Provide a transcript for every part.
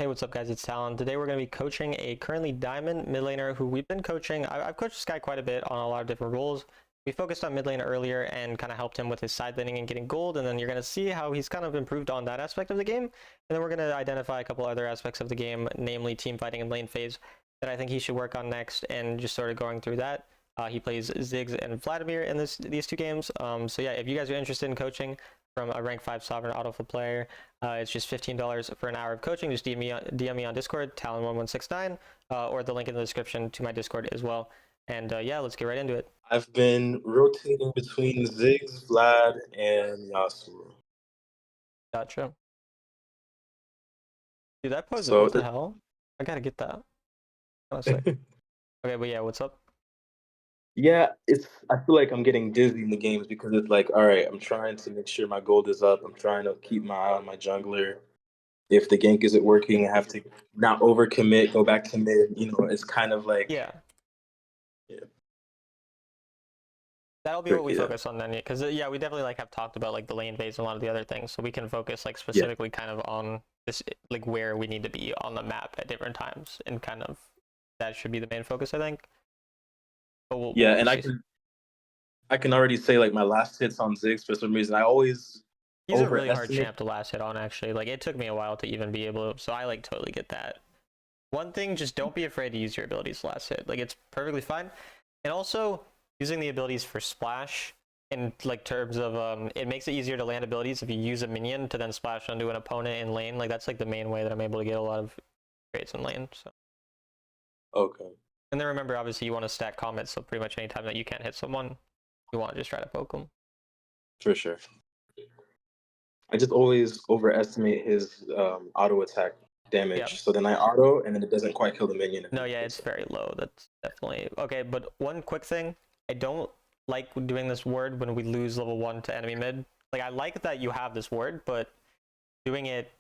Hey, what's up, guys? It's Talon. Today we're going to be coaching a currently diamond mid laner who we've been coaching. I've coached this guy quite a bit on a lot of different roles. We focused on mid lane earlier and kind of helped him with his side laning and getting gold, and then you're going to see how he's kind of improved on that aspect of the game. And then we're going to identify a couple other aspects of the game, namely team fighting and lane phase, that I think he should work on next, and just sort of going through that. He plays Ziggs and Vladimir in these two games. So yeah, if you guys are interested in coaching from a rank 5 sovereign autofill player, it's just $15 for an hour of coaching. Just DM me on Discord, Talon1169, or the link in the description to my Discord as well. And yeah, let's get right into it. I've been rotating between Ziggs, Vlad, and Yasuo. Gotcha. Dude, that pose So what the hell? I gotta get that. Okay, but yeah, what's up? yeah, I feel like I'm getting dizzy in the games because it's like, all right, I'm trying to make sure my gold is up. I'm trying to keep my eye on my jungler. If the gank isn't working, I have to not overcommit, go back to mid. It's kind of like Yeah. Yeah. That'll be what we focus on then, because yeah, we definitely have talked about the lane phase and a lot of the other things, so we can focus specifically kind of on this, where we need to be on the map at different times, and kind of that should be the main focus, I think. But and I can already say my last hits on Ziggs for some reason. I always he's a really hard champ to last hit on, actually. It took me a while to even be able to, so I totally get that. One thing, just don't be afraid to use your abilities last hit. It's perfectly fine. And also using the abilities for splash in terms of it makes it easier to land abilities if you use a minion to then splash onto an opponent in lane. That's the main way that I'm able to get a lot of trades in lane. So okay. And then remember, obviously you want to stack comets, so pretty much anytime that you can't hit someone, you want to just try to poke them. For sure. I just always overestimate his auto attack damage. Yep. So then I auto, and then it doesn't quite kill the minion. No, yeah, it's very low. That's definitely okay. But one quick thing, I don't like doing this word when we lose level 1 to enemy mid. I like that you have this word, but doing it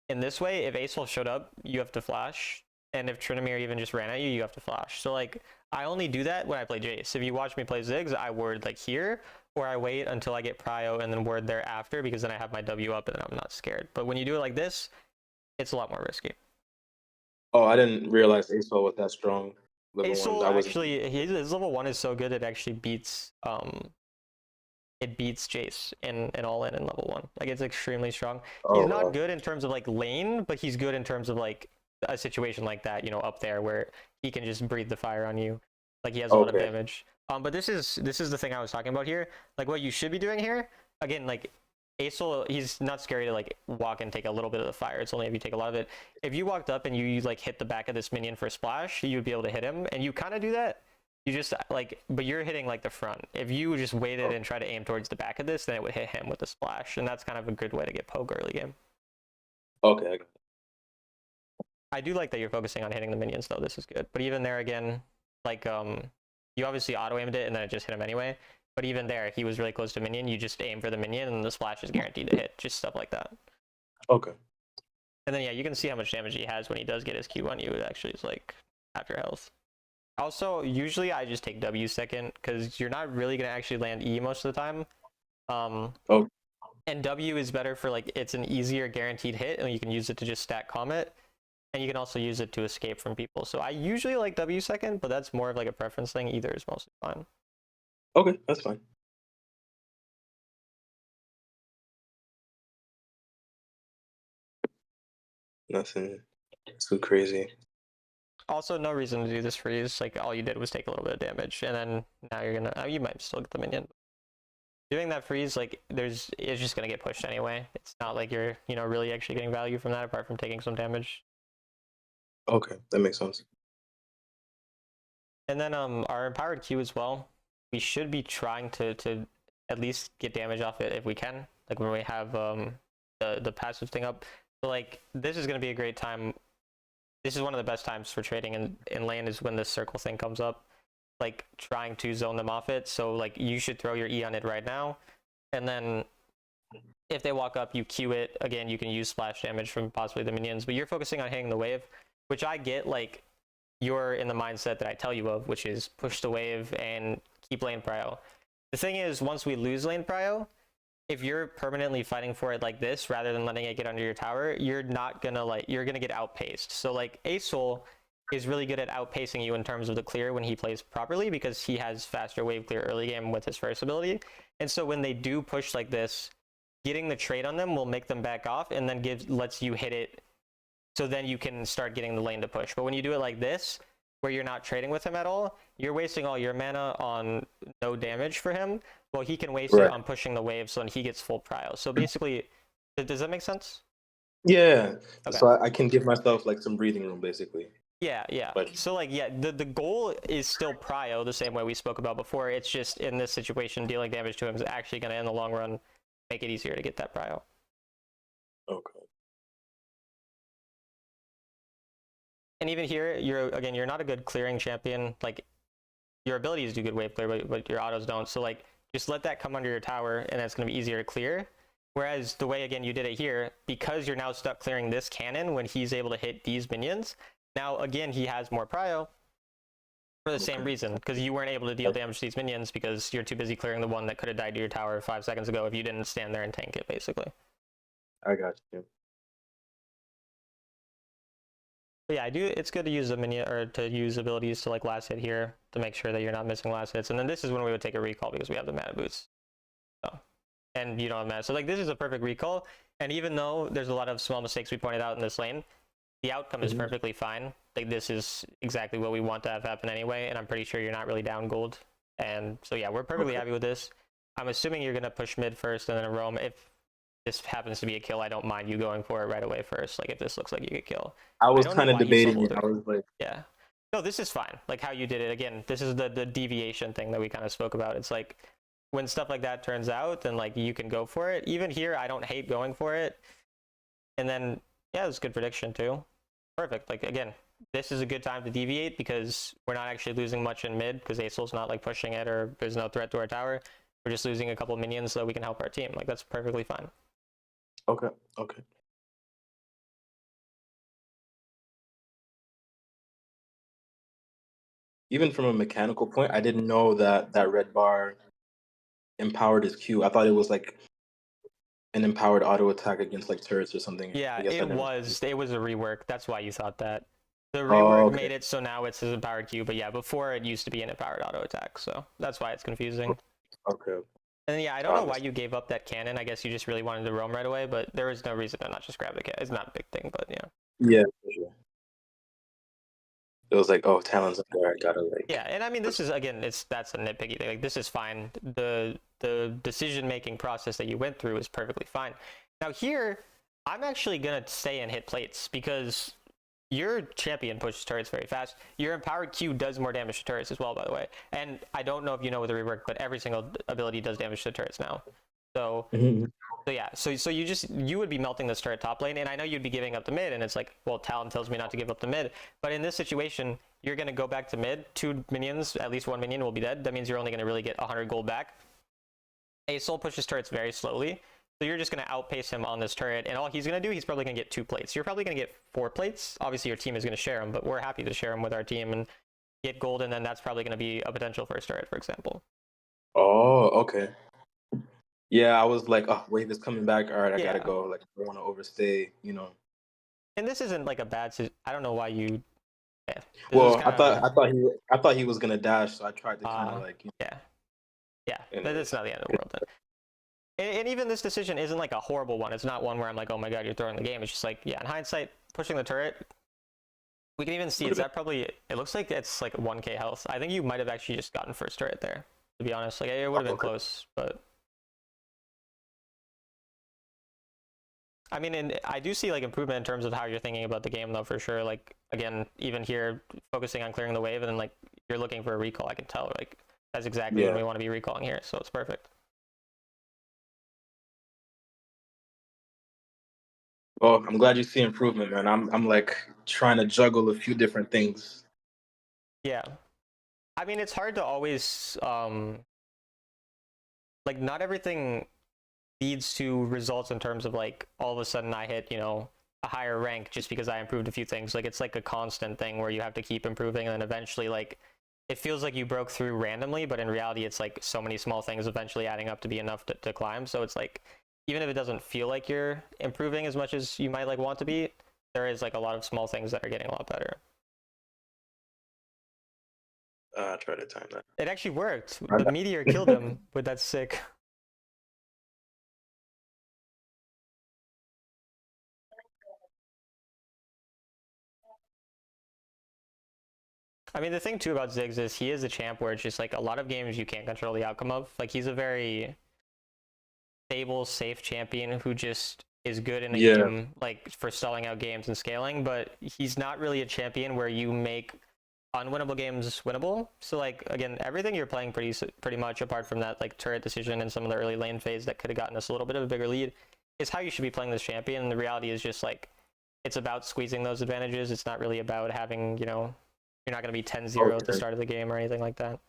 in this way, if Acel showed up, you have to flash, and if Tryndamere even just ran at you, you have to flash. So I only do that when I play Jace. If you watch me play Ziggs, I word here, or I wait until I get prio and then word thereafter, because then I have my W up and then I'm not scared. But when you do it like this, it's a lot more risky. Oh, I didn't realize Acel was that strong. Acel actually, his level 1 is so good it actually beats Jace in all in level 1. It's extremely strong. He's not good in terms of lane, but he's good in terms of a situation like that, up there where he can just breathe the fire on you. He has a lot of damage. But this is the thing I was talking about here. What you should be doing here, again, Acel, he's not scary to walk and take a little bit of the fire. It's only if you take a lot of it. If you walked up and you hit the back of this minion for a splash, you'd be able to hit him, and you kind of do that. You just but you're hitting the front. If you just waited and try to aim towards the back of this, then it would hit him with the splash, and that's kind of a good way to get poke early game. Okay. I do like that you're focusing on hitting the minions though. This is good. But even there again, you obviously auto aimed it and then it just hit him anyway. But even there, if he was really close to minion, you just aim for the minion and the splash is guaranteed to hit. Just stuff like that. Okay. And then yeah, you can see how much damage he has when he does get his Q on you. It actually is half your health. Also, usually I just take W second, because you're not really going to actually land E most of the time. And W is better for it's an easier guaranteed hit, and you can use it to just stack comet. And you can also use it to escape from people. So I usually like W second, but that's more of a preference thing. Either is mostly fine. Okay, that's fine. Nothing too crazy. Also, no reason to do this freeze. All you did was take a little bit of damage, and then now you're gonna you might still get the minion. Doing that freeze, it's just gonna get pushed anyway. It's not you're really actually getting value from that apart from taking some damage. Okay, that makes sense. And then our empowered Q as well, we should be trying to at least get damage off it if we can. When we have the passive thing up. So this is gonna be a great time. This is one of the best times for trading in lane, is when this circle thing comes up. Trying to zone them off it. So you should throw your E on it right now, and then if they walk up, you Q it. Again, you can use splash damage from possibly the minions, but you're focusing on hitting the wave, which I get. You're in the mindset that I tell you of, which is push the wave and keep lane prio. The thing is, once we lose lane prio, if you're permanently fighting for it like this rather than letting it get under your tower, you're not gonna like, you're gonna get outpaced. So like Asol is really good at outpacing you in terms of the clear when he plays properly, because he has faster wave clear early game with his first ability. And so when they do push like this, getting the trade on them will make them back off, and then lets you hit it, so then you can start getting the lane to push. But when you do it like this, where you're not trading with him at all, you're wasting all your mana on no damage for him. Well, he can waste it on pushing the wave, so then he gets full prio. So basically, does that make sense? Yeah. Okay. So I can give myself like some breathing room, basically. Yeah. But So like, yeah, the goal is still prio the same way we spoke about before. It's just in this situation, dealing damage to him is actually going to, in the long run, make it easier to get that prio. okay. And even here, you're not a good clearing champion. Like, your abilities do good wave clear, but your autos don't. So like, just let that come under your tower, and it's going to be easier to clear. Whereas the way, again, you did it here, because you're now stuck clearing this cannon when he's able to hit these minions, now, again, he has more prio for the same reason, because you weren't able to deal damage to these minions because you're too busy clearing the one that could have died to your tower 5 seconds ago if you didn't stand there and tank it, basically. I got you. But yeah, it's good to use the minion, or to use abilities to like last hit here to make sure that you're not missing last hits. And then this is when we would take a recall because we have the mana boots. So, and you don't have mana. So like, this is a perfect recall. And even though there's a lot of small mistakes we pointed out in this lane, the outcome is perfectly fine. Like, this is exactly what we want to have happen anyway, and I'm pretty sure you're not really down gold. And so yeah, we're perfectly happy with this. I'm assuming you're gonna push mid first and then a roam. If this happens to be a kill, I don't mind you going for it right away first. Like, if this looks like you get kill. I was kind of debating it. I was like, yeah. No, this is fine. Like how you did it. Again, this is the deviation thing that we kind of spoke about. It's like, when stuff like that turns out, then like you can go for it. Even here, I don't hate going for it. And then, yeah, it's good prediction too. Perfect. Like, again, this is a good time to deviate because we're not actually losing much in mid because Asol's not like pushing it, or there's no threat to our tower. We're just losing a couple of minions so that we can help our team. Like, that's perfectly fine. okay. Even from a mechanical point, I didn't know that that red bar empowered his Q. I thought it was like an empowered auto attack against like turrets or something. Yeah, it was a rework. That's why you thought that. The rework made it so now it's his empowered Q, but yeah, before it used to be an empowered auto attack, so that's why it's confusing. Okay. And yeah, I don't know why you gave up that cannon. I guess you just really wanted to roam right away, but there is no reason to not just grab the cannon. It's not a big thing, but yeah. Yeah, for sure. It was like, oh, Talon's up there. I gotta like. Yeah, and I mean, this is, again, that's a nitpicky thing. Like, this is fine. The decision making process that you went through is perfectly fine. Now here, I'm actually gonna stay and hit plates because your champion pushes turrets very fast. Your empowered Q does more damage to turrets as well, by the way. And I don't know if you know with the rework, but every single ability does damage to turrets now. So, so yeah, so you would be melting this turret top lane, and I know you'd be giving up the mid, and it's like, well, Talon tells me not to give up the mid, but in this situation, you're gonna go back to mid, 2 minions, at least 1 minion will be dead. That means you're only gonna really get 100 gold back. Asol pushes turrets very slowly, so you're just gonna outpace him on this turret, and all he's gonna do, he's probably gonna get 2 plates. You're probably gonna get 4 plates. Obviously, your team is gonna share them, but we're happy to share them with our team and get gold, and then that's probably gonna be a potential first turret, for example. Oh, okay. Yeah, I was like, oh, wave is coming back. All right, I gotta go. Like, I don't want to overstay, you know. And this isn't like a bad. I don't know why you. Yeah, well, I thought he was gonna dash, so I tried to kind of like. Yeah. That's not the end of the world then. And even this decision isn't like a horrible one. It's not one where I'm like, oh my god, you're throwing the game. It's just like, yeah, in hindsight, pushing the turret. We can even see it's that probably. It looks like it's like 1k health. I think you might have actually just gotten first turret there. To be honest, like it would have been close, but. I mean, and I do see like improvement in terms of how you're thinking about the game, though, for sure. Like, again, even here, focusing on clearing the wave, and then like you're looking for a recall. I can tell, like that's exactly what we want to be recalling here. So it's perfect. Well, I'm glad you see improvement, man. I'm like trying to juggle a few different things. Yeah, I mean, it's hard to always like not everything leads to results in terms of like all of a sudden I hit, you know, a higher rank just because I improved a few things. Like, it's like a constant thing where you have to keep improving, and then eventually like it feels like you broke through randomly, but in reality, it's like so many small things eventually adding up to be enough to climb. So it's like, even if it doesn't feel like you're improving as much as you might like want to be, there is like a lot of small things that are getting a lot better. Try to time that. It actually worked. The meteor killed him, but that's sick. I mean, the thing too about Ziggs is he is a champ where it's just like a lot of games you can't control the outcome of. Like he's a very stable, safe champion who just is good in a game, like for stalling out games and scaling, but he's not really a champion where you make unwinnable games winnable. So like again, everything you're playing pretty much apart from that like turret decision and some of the early lane phase that could have gotten us a little bit of a bigger lead is how you should be playing this champion. And the reality is just like it's about squeezing those advantages. It's not really about having, you know, you're not going to be 10-0 at the start of the game or anything like that.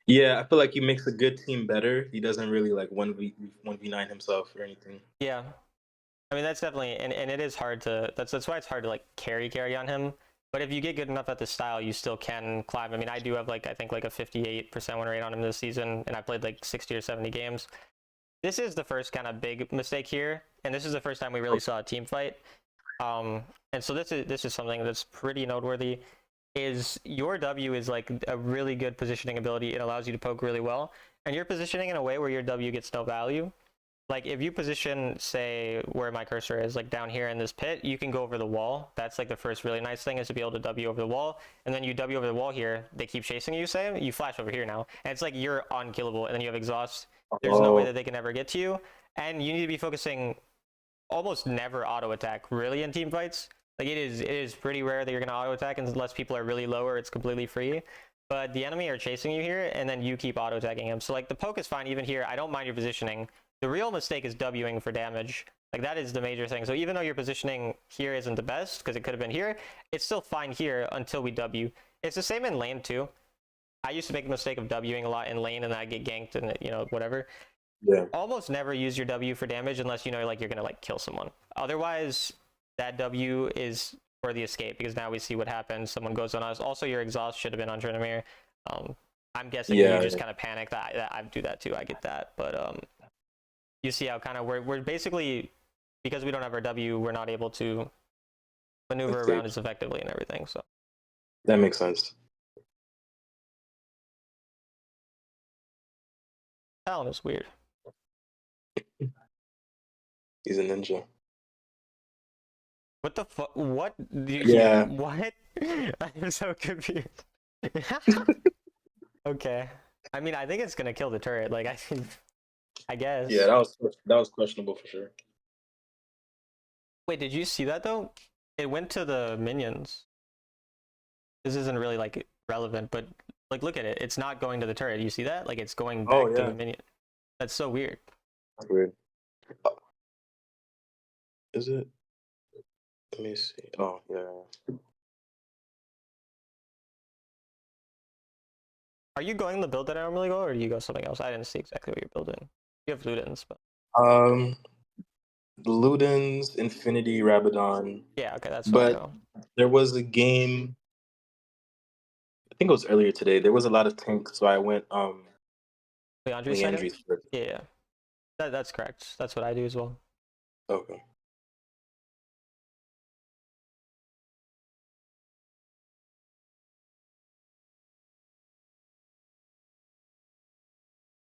Yeah, I feel like he makes a good team better. He doesn't really like 1v9 himself or anything. Yeah. I mean, that's definitely, and it is hard to, that's why it's hard to like carry on him. But if you get good enough at the style, you still can climb. I mean, I do have like, I think like a 58% win rate on him this season, and I played like 60 or 70 games. This is the first kind of big mistake here, and this is the first time we really saw a team fight. And so this is something that's pretty noteworthy. Is your W is like a really good positioning ability. It allows you to poke really well, and you're positioning in a way where your W gets no value. Like if you position, say, where my cursor is, like down here in this pit, you can go over the wall. That's like the first really nice thing, is to be able to W over the wall. And then you W over the wall here, they keep chasing you, say, you flash over here now. And it's like you're unkillable, and then you have exhaust. There's no way that they can ever get to you. And you need to be focusing almost never auto attack really in team fights. Like it is pretty rare that you're gonna auto attack unless people are really low or it's completely free. But the enemy are chasing you here, and then you keep auto attacking him. So like the poke is fine even here. I don't mind your positioning. The real mistake is Wing for damage. Like that is the major thing. So even though your positioning here isn't the best, because it could have been here, it's still fine here until we W. It's the same in lane too. I used to make the mistake of Wing a lot in lane, and then I get ganked and, you know, whatever. Yeah. Almost never use your W for damage unless you know like you're gonna like kill someone. Otherwise, that W is for the escape, because now we see what happens. Someone goes on us. Also, your exhaust should have been on Vladimir. I'm guessing you just kind of panicked. I do that too. I get that, but you see how kind of we're basically, because we don't have our W, we're not able to maneuver around as effectively and everything. So that makes sense. Talon is weird. He's a ninja. What the fuck? What? Yeah. What? I'm so confused. Okay. I mean, I think it's gonna kill the turret. Like, I guess. Yeah, that was questionable for sure. Wait, did you see that though? It went to the minions. This isn't really like relevant, but like, look at it. It's not going to the turret. You see that? Like, it's going back to the minion. That's so weird. That's weird. Is it? Let me see. Oh, yeah. Are you going the build that I normally go, or do you go something else? I didn't see exactly what you're building. You have Ludens, but Ludens, Infinity, Rabadon. yeah, okay, that's what I know. There was a game, I think it was earlier today. There was a lot of tanks, so I went Leandry's first. Yeah. That's correct. That's what I do as well. Okay.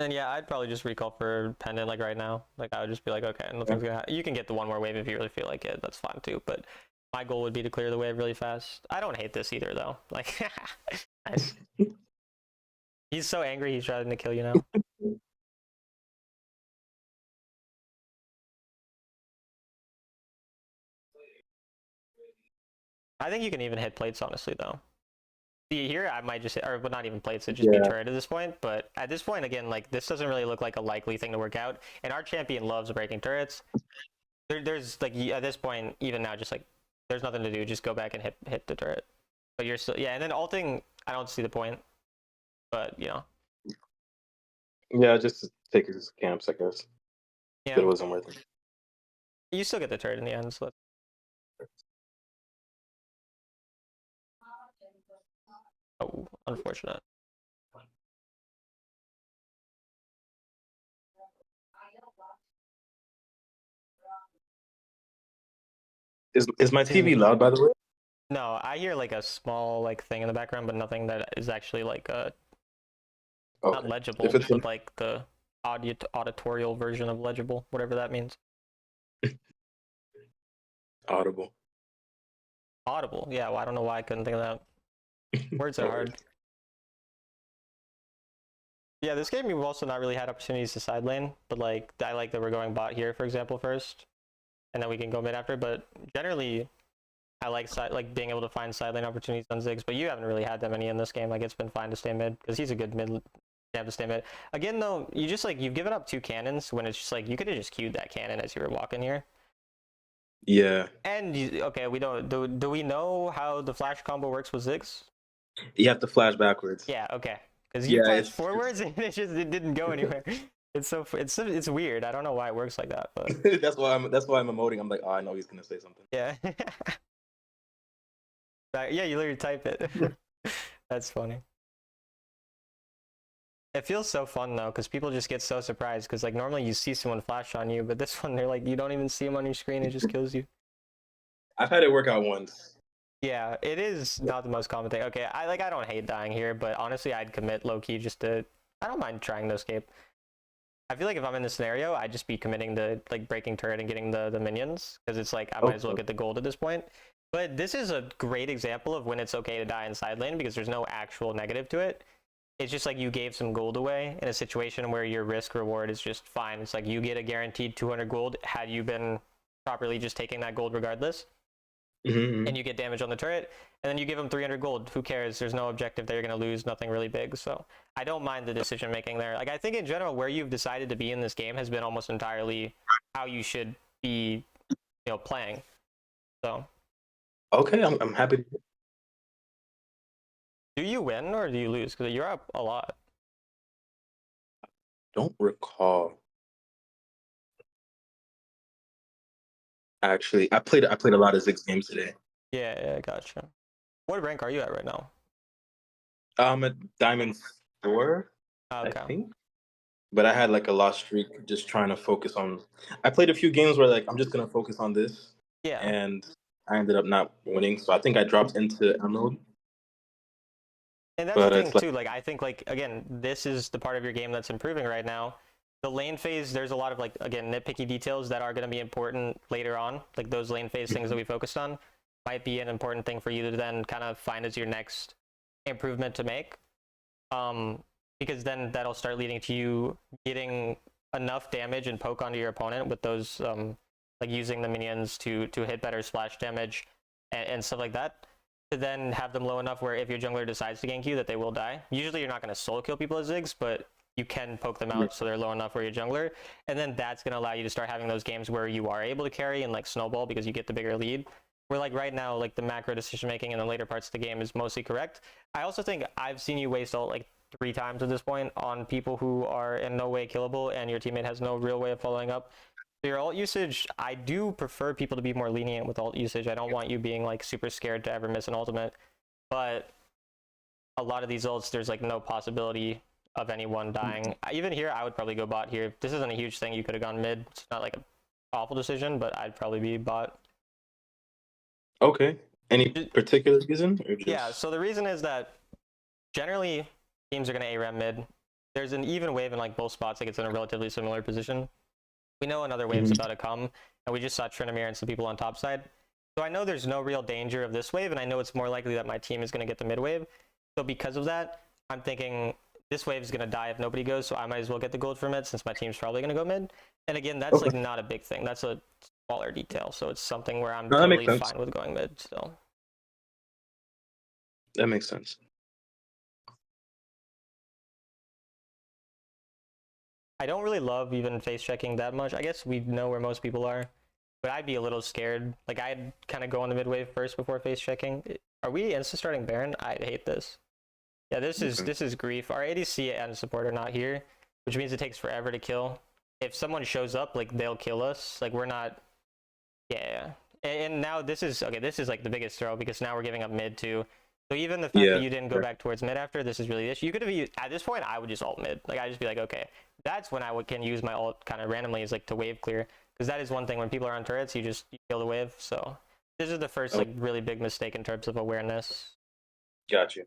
And yeah, I'd probably just recall for Pendant like right now. Like I would just be like, okay, nothing's gonna happen. You can get the one more wave if you really feel like it. That's fine too. But my goal would be to clear the wave really fast. I don't hate this either though. Like he's so angry he's trying to kill you now. I think you can even hit plates honestly though. See here I might just hit, or but not even plates, it'd just be turret at this point. But at this point again, like this doesn't really look like a likely thing to work out. And our champion loves breaking turrets. There's like at this point, even now, just like there's nothing to do. Just go back and hit the turret. But you're still, yeah. And then ulting, I don't see the point. But you know. Yeah, just to take his camps, I guess. Yeah. But it wasn't worth it. You still get the turret in the end. So oh, Unfortunate. Is my TV loud, by the way? No, I hear like a small like thing in the background, but nothing that is actually like not Okay. legible, If it's but like the auditorial version of legible, whatever that means. audible. Audible. Yeah, well, I don't know why I couldn't think of that. Words are No hard. worries. Yeah, this game we've also not really had opportunities to side lane, but like I like that we're going bot here, for example, first, and then we can go mid after. But generally, I like being able to find side lane opportunities on Ziggs, but you haven't really had that many in this game. Like it's been fine to stay mid because he's a good mid. Have to stay mid. Again, though, you just like you've given up 2 cannons when it's just like you could have just queued that cannon as you were walking here. Yeah. And okay, we don't do we know how the flash combo works with Ziggs? You have to flash backwards. Yeah, okay. Because you Yeah, flashed forwards and it didn't go anywhere. It's weird. I don't know why it works like that, but that's why I'm emoting. I'm like, oh, I know he's gonna say something. yeah. Yeah, you literally type it. That's funny. It feels so fun though, because people just get so surprised. Because like normally you see someone flash on you, but this one they're like you don't even see him on your screen. It just kills you. I've had it work out once. Yeah, it is not the most common thing. Okay, I don't hate dying here, but honestly, I'd commit low key just to. I don't mind trying no escape. I feel like if I'm in this scenario, I'd just be committing to like breaking turret and getting the minions because it's like I might as well get the gold at this point. But this is a great example of when it's okay to die in side lane because there's no actual negative to it. It's just like you gave some gold away in a situation where your risk reward is just fine. It's like you get a guaranteed 200 gold had you been properly just taking that gold regardless. Mm-hmm. And you get damage on the turret, and then you give them 300 gold. Who cares? There's no objective that you're going to lose, nothing really big. So I don't mind the decision making there. Like I think in general, where you've decided to be in this game has been almost entirely how you should be, playing. So Okay, I'm happy. do you win or do you lose? Because you're up a lot. Don't recall. Actually, I played a lot of Ziggs games today. Yeah, gotcha. What rank are you at right now? I'm at Diamond 4, Okay. I think. But I had like a lost streak just trying to focus on. I played a few games where like I'm just gonna focus on this. Yeah. And I ended up not winning, so I think I dropped into Emerald. And that's But the thing it's like, too. Like I think like again, this is the part of your game that's improving right now. The lane phase, there's a lot of like again nitpicky details that are going to be important later on. Like those lane phase things that we focused on might be an important thing for you to then kind of find as your next improvement to make. Because then that'll start leading to you getting enough damage and poke onto your opponent with those like using the minions to hit better splash damage and stuff like that. To then have them low enough where if your jungler decides to gank you that they will die. Usually you're not going to solo kill people as Ziggs, but you can poke them out so they're low enough where you're jungler. And then that's going to allow you to start having those games where you are able to carry and like snowball because you get the bigger lead. Where like right now, like the macro decision making in the later parts of the game is mostly correct. I also think I've seen you waste ult like 3 times at this point on people who are in no way killable and your teammate has no real way of following up. Your ult usage, I do prefer people to be more lenient with ult usage. I don't want you being like super scared to ever miss an ultimate, but a lot of these ults, there's like no possibility of anyone dying. Even here, I would probably go bot here. This isn't a huge thing. You could have gone mid. It's not like an awful decision, but I'd probably be bot. okay. Any particular reason? Or just... Yeah, so the reason is that generally teams are going to ARAM mid. There's an even wave in like both spots. Like it's in a relatively similar position. We know another wave's about to come, and we just saw Trinamir and some people on top side. So I know there's no real danger of this wave, and I know it's more likely that my team is going to get the mid wave. So because of that, I'm thinking this wave is going to die if nobody goes, so I might as well get the gold for mid since my team's probably going to go mid. And again, that's like not a big thing. That's a smaller detail, so it's something where I'm totally fine with going mid still. That makes sense. I don't really love even face checking that much. I guess we know where most people are, but I'd be a little scared. Like I'd kind of go on the mid wave first before face checking. Are we insta starting Baron? I hate this. Yeah, this is grief. Our ADC and support are not here, which means it takes forever to kill. If someone shows up, like they'll kill us. Like we're not. Yeah. And now this is okay. This is like the biggest throw because now we're giving up mid too. So even the fact that Yeah. you didn't go back towards mid after, this is really this. You could have used, at this point, I would just ult mid. Like, I'd just be like, okay, that's when can use my ult kind of randomly is like to wave clear. Because that is one thing, when people are on turrets, you kill the wave. So this is the first Oh, like really big mistake in terms of awareness. gotcha.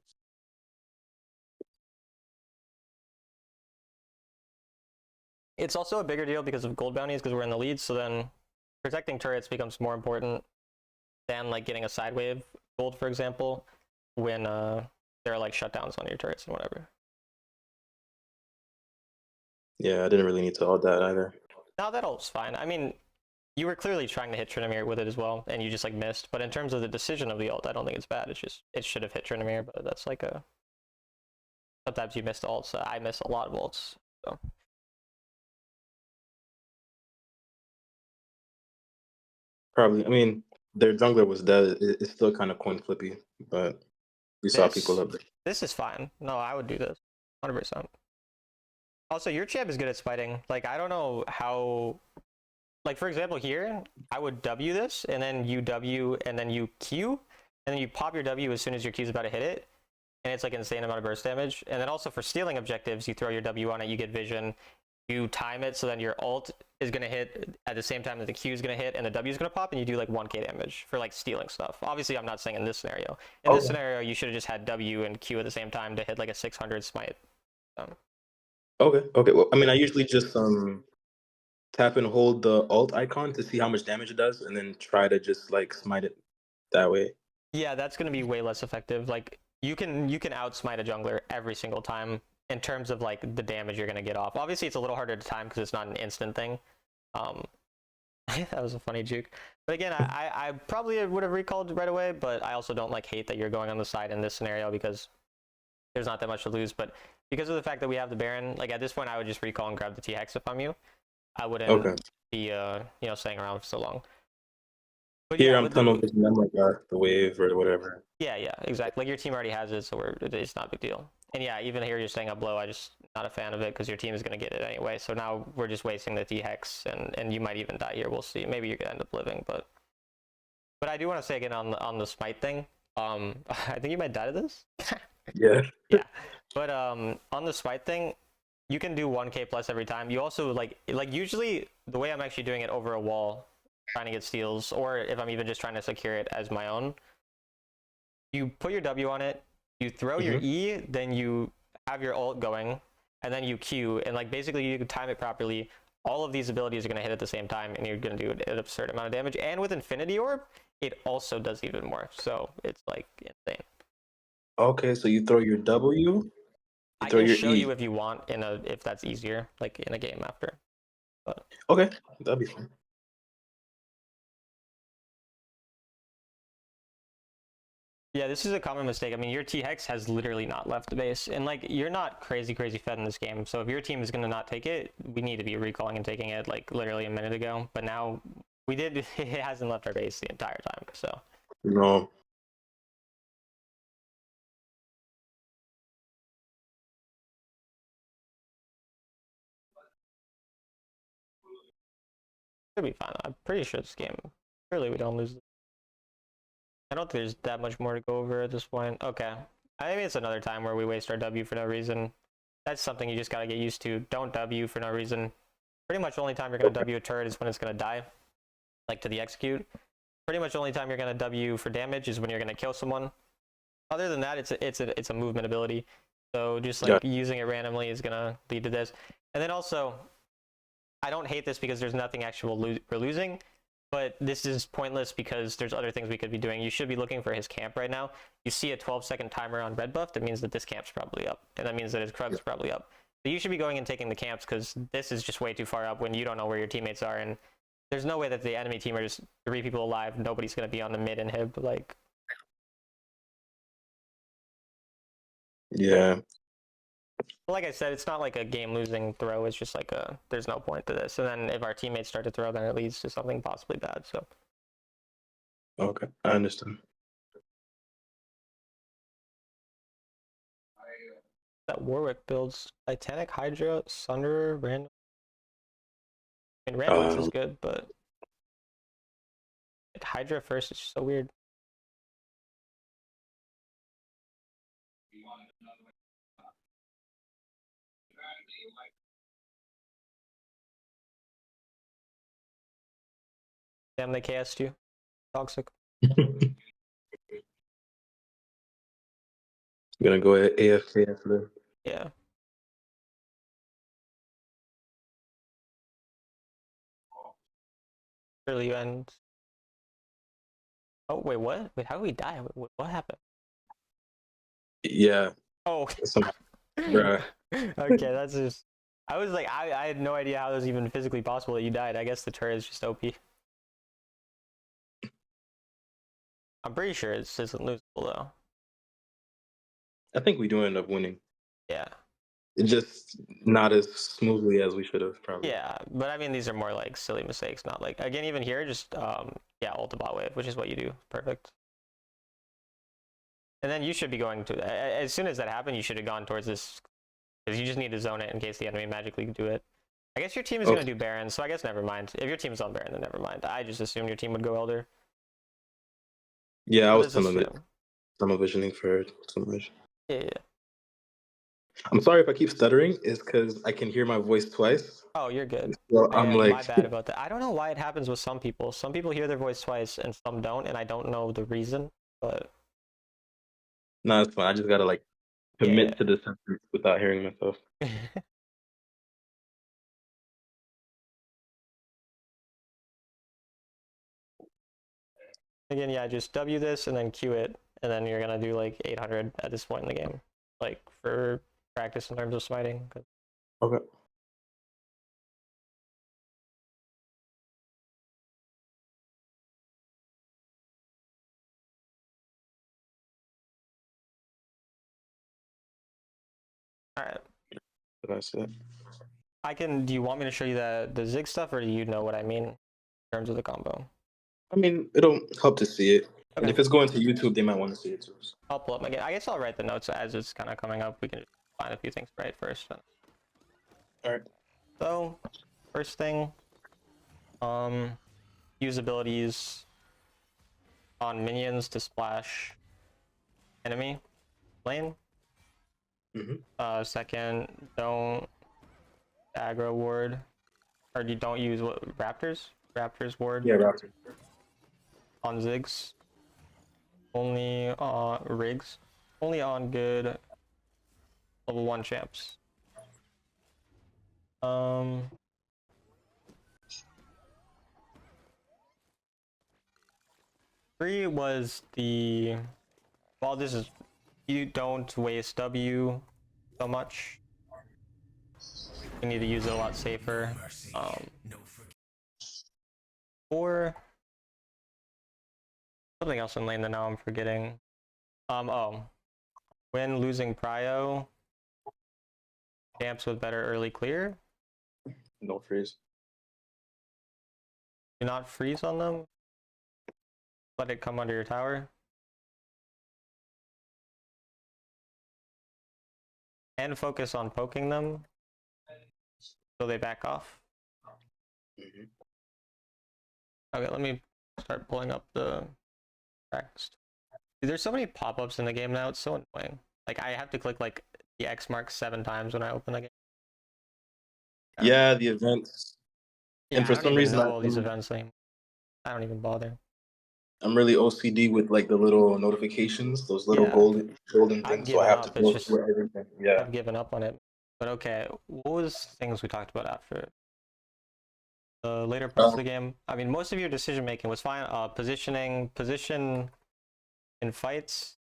It's also a bigger deal because of gold bounties because we're in the lead. So then protecting turrets becomes more important than like getting a side wave gold, for example, when there are like shutdowns on your turrets and whatever. Yeah, I didn't really need to ult that either. Now that ult's fine. I mean, you were clearly trying to hit Tryndamere with it as well, and you just like missed. But in terms of the decision of the ult, I don't think it's bad. It's just it should have hit Tryndamere, but that's like a sometimes you miss the ults. I miss a lot of ults. So Probably. I mean, their jungler was dead. It's still kind of coin flippy, but we saw people this up there. this is fine. No, I would do this 100%. Also, your champ is good at spiting. Like I don't know how. Like for example, here I would W this, and then you W, and then you Q, and then you pop your W as soon as your Q is about to hit it, and it's like an insane amount of burst damage. And then also for stealing objectives, you throw your W on it, you get vision, you time it so then your ult is gonna hit at the same time that the Q is gonna hit and the W is gonna pop, and you do like 1k damage for like stealing stuff. Obviously, I'm not saying in this scenario. In this scenario, you should have just had W and Q at the same time to hit like a 600 smite. Okay. Well, I mean, I usually just tap and hold the alt icon to see how much damage it does, and then try to just like smite it that way. Yeah, that's going to be way less effective. Like you can outsmite a jungler every single time in terms of like the damage you're going to get off. Obviously, it's a little harder to time because it's not an instant thing. Um, that was a funny juke. But again, I probably would have recalled right away, but I also don't like hate that you're going on the side in this scenario because there's not that much to lose. But because of the fact that we have the Baron, like at this point, I would just recall and grab the T-Hex if I'm you. I wouldn't be staying around for so long. But Here yeah, I'm with the tunnel vision. I'm like the wave or whatever. yeah, exactly. Like your team already has it, so it's not a big deal. And yeah, even here you're staying up low. I just not a fan of it because your team is gonna get it anyway. So now we're just wasting the T-Hex, and you might even die here. We'll see. Maybe you're gonna end up living, but I do want to say again on the smite thing. I think you might die to this. Yeah. Yeah, but on the smite thing, you can do 1k plus every time. You also like usually the way I'm actually doing it over a wall, trying to get steals, or if I'm even just trying to secure it as my own. You put your W on it, you throw your E, then you have your ult going, and then you Q, and like basically you can time it properly. All of these abilities are going to hit at the same time, and you're going to do an absurd amount of damage. And with Infinity Orb, it also does even more. So it's like insane. Okay, so you throw your W, you I throw can your show E. you if you want if that's easier, like in a game after. But Okay, that'd be fun. yeah, this is a common mistake. I mean, your T-Hex has literally not left the base. And, like, you're not crazy fed in this game. So if your team is going to not take it, we need to be recalling and taking it, like, literally a minute ago. But now, it hasn't left our base the entire time, so. No. Should be fine. I'm pretty sure this game, surely we don't lose. I don't think there's that much more to go over at this point. Okay. I mean, it's another time where we waste our W for no reason. That's something you just got to get used to. Don't W for no reason. Pretty much the only time you're going to W a turret is when it's going to die, like to the execute. Pretty much the only time you're going to W for damage is when you're going to kill someone. Other than that, it's a movement ability. So just like using it randomly is going to lead to this. And then also, I don't hate this because there's nothing actual we're losing, but this is pointless because there's other things we could be doing. You should be looking for his camp right now. You see a 12-second timer on red buff, that means that this camp's probably up, and that means that his Krug's probably up. So you should be going and taking the camps because this is just way too far up when you don't know where your teammates are, and there's no way that the enemy team are just 3 people alive. Nobody's going to be on the mid inhib. Like, Yeah. like I said, it's not like a game-losing throw. It's just like there's no point to this. And then if our teammates start to throw, then it leads to something possibly bad. So. Okay, I understand. That Warwick builds Titanic, Hydra, Sunder, Random. I mean, Randuin's is good, but like Hydra first is so weird. Damn, they KS'd you. Toxic. Gonna go at AFK after that. Yeah. Surely you end. Oh, wait, what? Wait, how did we die? What happened? Yeah. Oh. Some, bruh. Okay, that's just. I was like, I had no idea how it was even physically possible that you died. I guess the turret is just OP. I'm pretty sure it isn't losable though. I think we do end up winning. Yeah. It just not as smoothly as we should have probably. Yeah, but I mean these are more like silly mistakes, not like again even here just yeah, ult the bot wave, which is what you do. Perfect. And then you should be going to as soon as that happened, you should have gone towards this because you just need to zone it in case the enemy magically do it. I guess your team is gonna do Baron, so I guess never mind. If your team's on Baron, then never mind. I just assumed your team would go Elder. Yeah, I What was does this do? some visioning for some reason. Yeah. I'm sorry if I keep stuttering. It's because I can hear my voice twice. Oh, you're good. So I'm like, my bad about that. I don't know why it happens with some people. Some people hear their voice twice and some don't, and I don't know the reason, but no, it's fine. I just gotta like commit to the sentence without hearing myself. Again, yeah, just W this and then Q it, and then you're gonna do like 800 at this point in the game, like for practice in terms of smiting. Okay. All right. Did I say that? I can. Do you want me to show you the Zig stuff, or do you know what I mean in terms of the combo? I mean, it'll help to see it. And Okay. if it's going to YouTube, they might want to see it too. I'll pull up again. I guess I'll write the notes as it's kind of coming up. We can just find a few things right first. All right. So, first thing, use abilities on minions to splash enemy lane. Mm-hmm. Second, don't aggro ward, or you don't use what Raptors ward. Yeah, Raptor. On Ziggs. Only on rigs. Only on good level 1 champs. Three was the, well, this is, you don't waste W so much. You need to use it a lot safer. Or something else in lane that now I'm forgetting. Oh, when losing prio, champs with better early clear. Don't freeze. Do not freeze on them. Let it come under your tower. And focus on poking them so they back off. Mm-hmm. Okay, let me start pulling up the practice. Dude, there's so many pop-ups in the game now, it's so annoying. Like, I have to click like the X mark 7 times when I open the game. Yeah, the events. Yeah, and for some reason, I don't even know all these events anymore. I don't even bother. I'm really OCD with like the little notifications, those little golden I've things. So I given have up. to It's go just through everything. Yeah. I've given up on it. But okay, what was things we talked about after the later parts of the game? I mean, most of your decision making was fine. Position in fights,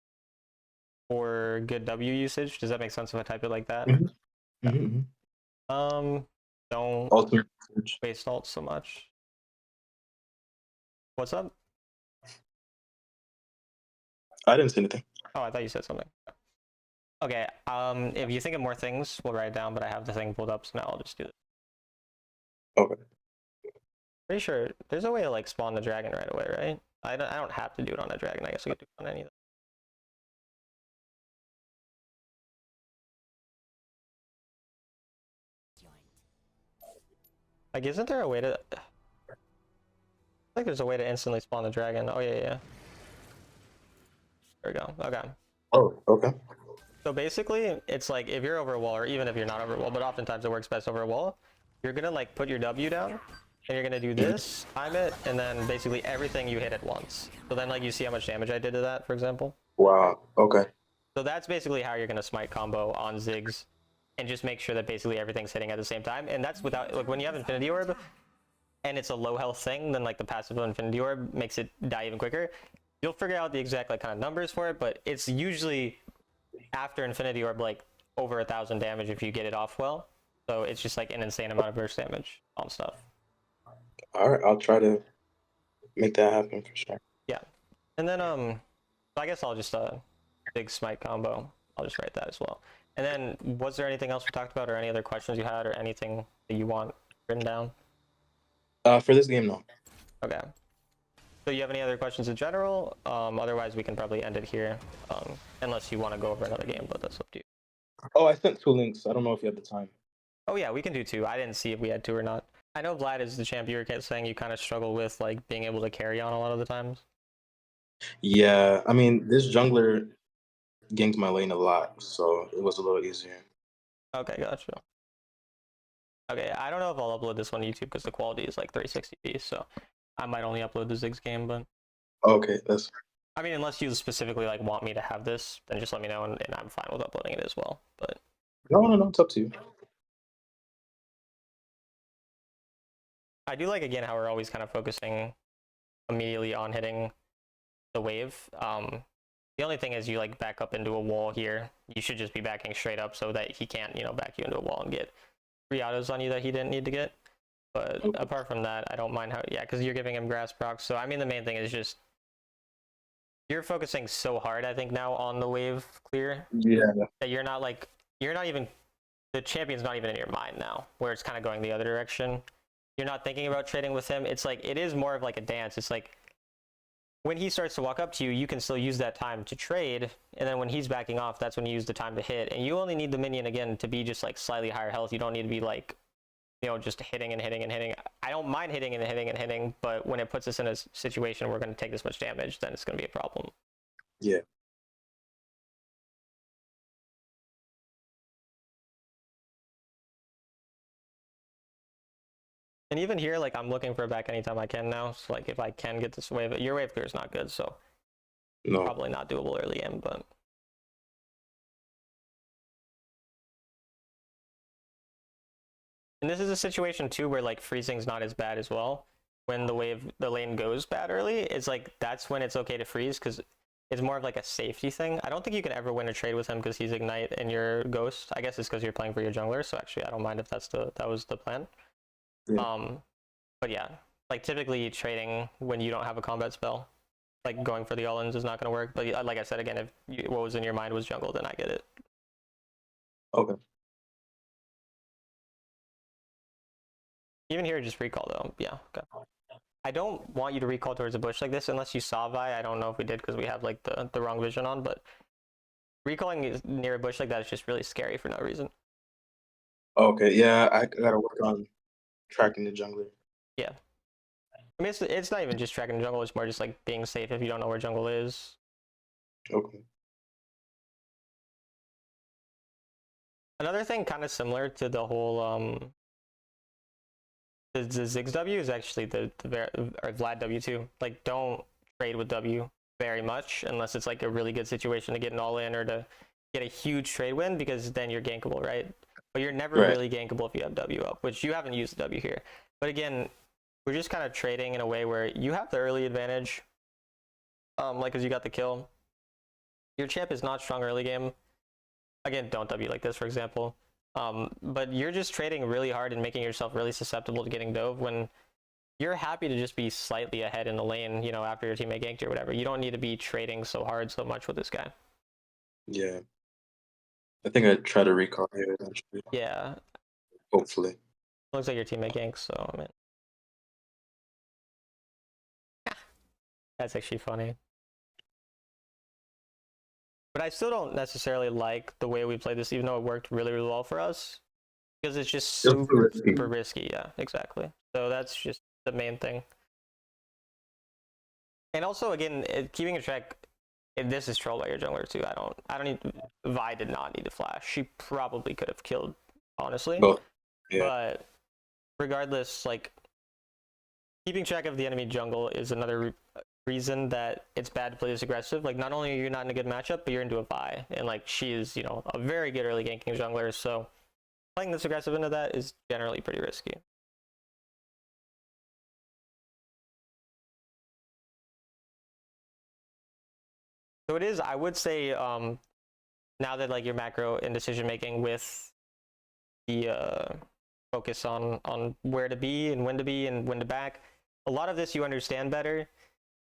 or good W usage. Does that make sense if I type it like that? Mm-hmm. Yeah. Mm-hmm. Don't Ultimate waste ult so much. What's up? I didn't say anything. Oh, I thought you said something. Okay, if you think of more things, we'll write it down, but I have the thing pulled up, so now I'll just do it. Okay. Pretty sure there's a way to like spawn the dragon right away, right? I don't have to do it on a dragon. I guess I could do it on any of them. Like, isn't there a way to? I think there's a way to instantly spawn the dragon. Oh yeah, yeah. There we go. Okay. Oh, okay. So basically, it's like if you're over a wall, or even if you're not over a wall, but oftentimes it works best over a wall, you're gonna like put your W down, and you're gonna do this, time it, and then basically everything you hit at once. So then like you see how much damage I did to that, for example. Wow. Okay. So that's basically how you're gonna smite combo on Ziggs, and just make sure that basically everything's hitting at the same time. And that's without, like, when you have Infinity Orb, and it's a low health thing, then like the passive of Infinity Orb makes it die even quicker. You'll figure out the exact like kind of numbers for it, but it's usually after Infinity Orb like over 1,000 damage if you get it off well. So it's just like an insane amount of burst damage on stuff. All right. I'll try to make that happen for sure. Yeah, and then I guess I'll just big smite combo. I'll just write that as well. And then was there anything else we talked about, or any other questions you had, or anything that you want written down? For this game, no. Okay. So you have any other questions in general? Otherwise, we can probably end it here, unless you want to go over another game, but that's up to you. Oh, I sent 2 links. I don't know if you have the time. Oh yeah, we can do 2. I didn't see if we had 2 or not. I know Vlad is the champ. You were saying you kind of struggle with like being able to carry on a lot of the times. Yeah, I mean, this jungler ganked my lane a lot, so it was a little easier. Okay, gotcha. Okay, I don't know if I'll upload this one to YouTube because the quality is like 360p, so I might only upload the Ziggs game, but Okay, that's I mean, unless you specifically like want me to have this, then just let me know, and I'm fine with uploading it as well. But no, it's up to you. I do like, again, how we're always kind of focusing immediately on hitting the wave. The only thing is you like back up into a wall here. You should just be backing straight up so that he can't, back you into a wall and get 3 autos on you that he didn't need to get. But apart from that, I don't mind how, yeah, because you're giving him grass procs. So I mean, the main thing is just you're focusing so hard, I think, now on the wave clear. Yeah. That you're not even, the champion's not even in your mind now, where it's kind of going the other direction. You're not thinking about trading with him. It's like, it is more of like a dance. It's like, when he starts to walk up to you, you can still use that time to trade, and then when he's backing off, that's when you use the time to hit. And you only need the minion, again, to be just like slightly higher health. You don't need to be like, just hitting and hitting and hitting. I don't mind hitting and hitting and hitting, but when it puts us in a situation where we're going to take this much damage, then it's going to be a problem. Yeah. And even here, like, I'm looking for a back anytime I can now. So like, if I can get this wave, your wave clear is not good, so No. probably not doable early game, but and this is a situation too where like freezing's not as bad as well. When the lane goes bad early, it's like that's when it's okay to freeze, because it's more of like a safety thing. I don't think you can ever win a trade with him because he's Ignite and you're Ghost. I guess it's because you're playing for your jungler, so actually I don't mind if that was the plan. Yeah. But yeah, like typically trading when you don't have a combat spell, like going for the all-ins is not going to work. But like I said, again, if what was in your mind was jungle, then I get it. Okay. Even here, just recall though. Yeah, okay. I don't want you to recall towards a bush like this unless you saw Vi. I don't know if we did because we have like the wrong vision on, but recalling near a bush like that is just really scary for no reason. Okay. Yeah, I gotta work on tracking the jungler. Yeah. I mean, it's not even just tracking the jungle. It's more just like being safe if you don't know where jungle is. Okay. Another thing kind of similar to the whole the Ziggs W is actually the or Vlad W too. Like, don't trade with W very much unless it's like a really good situation to get an all in or to get a huge trade win, because then you're gankable, right? But you're never really gankable if you have W up, which you haven't used the W here. But again, we're just kind of trading in a way where you have the early advantage, like because you got the kill. Your champ is not strong early game. Again, don't W like this, for example. But you're just trading really hard and making yourself really susceptible to getting dove when you're happy to just be slightly ahead in the lane, after your teammate ganked you or whatever. You don't need to be trading so hard so much with this guy. Yeah. I think I try to recall here eventually. Yeah. Hopefully. Looks like your teammate ganks, so I mean. That's actually funny. But I still don't necessarily like the way we played this, even though it worked really, really well for us. Because it's just super risky. Yeah, exactly. So that's just the main thing. And also, again, keeping a track, this is trolled by your jungler too. I don't need. Vi did not need to flash. She probably could have killed, honestly. Both. Yeah. But regardless, like keeping track of the enemy jungle is another reason that it's bad to play this aggressive. Like not only are you not in a good matchup, but you're into a Vi, and like she is, you know, a very good early ganking jungler. So playing this aggressive into that is generally pretty risky. So it is, I would say, now that like your macro and decision making with the focus on where to be and when to back, a lot of this you understand better.